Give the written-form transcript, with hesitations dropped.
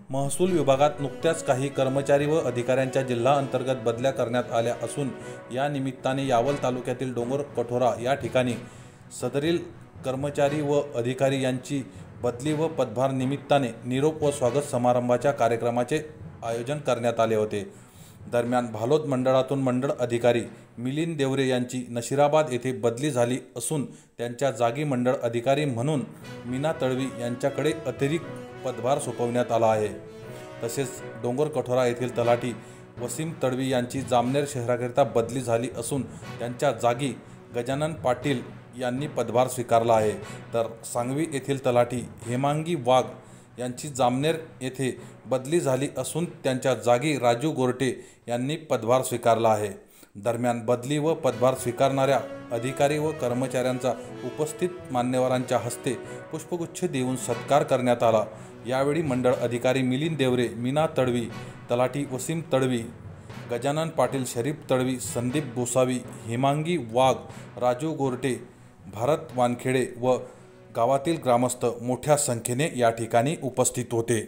महसूल विभागात नुकत्याच काही कर्मचारी व अधिकाऱ्यांच्या जिल्हा अंतर्गत बदल्या करण्यात आल्या असून या निमित्ताने यावल तालुक्यातील डोंगर कठोरा या ठिकाणी सदरील कर्मचारी व अधिकारी यांची बदली व पदभार निमित्ताने निरोप व स्वागत समारंभाच्या कार्यक्रमाचे आयोजन करण्यात आले होते। दरम्यान भालोद मंडळातून मंडळ अधिकारी मिलिंद देवरे यांची नशिराबाद येथे बदली झाली असून त्यांच्या जागी मंडळ अधिकारी म्हणून मीना तळवी यांच्याकडे अतिरिक्त पदभार सोपवण्यात आला आहे। तसेच डोंगर कठोरा येथील तलाठी वसीम तळवी यांची जामनेर शहराकरिता बदली झाली असून त्यांच्या जागी गजानन पाटील यांनी पदभार स्वीकारला आहे। तर सांगवी येथील तलाठी हेमांगी वाघ यांची जामनेर येथे बदली झाली असून त्यांच्या जागी राजू गोरटे यांनी पदभार स्वीकारला आहे। दरम्यान बदली व पदभार स्वीकारणाऱ्या अधिकारी व कर्मचाऱ्यांचा उपस्थित मान्यवरांच्या हस्ते पुष्पगुच्छ देऊन सत्कार करण्यात आला। यावेळी मंडळ अधिकारी मिलिंद देवरे, मीना तळवी, तलाठी वसीम तळवी, गजानन पाटील, शरीफ तळवी, संदीप गोसावी, हेमांगी वाघ, राजू गोरटे, भारत वानखेडे व गावातील ग्रामस्थ मोठ्या संख्येने या ठिकाणी उपस्थित होते।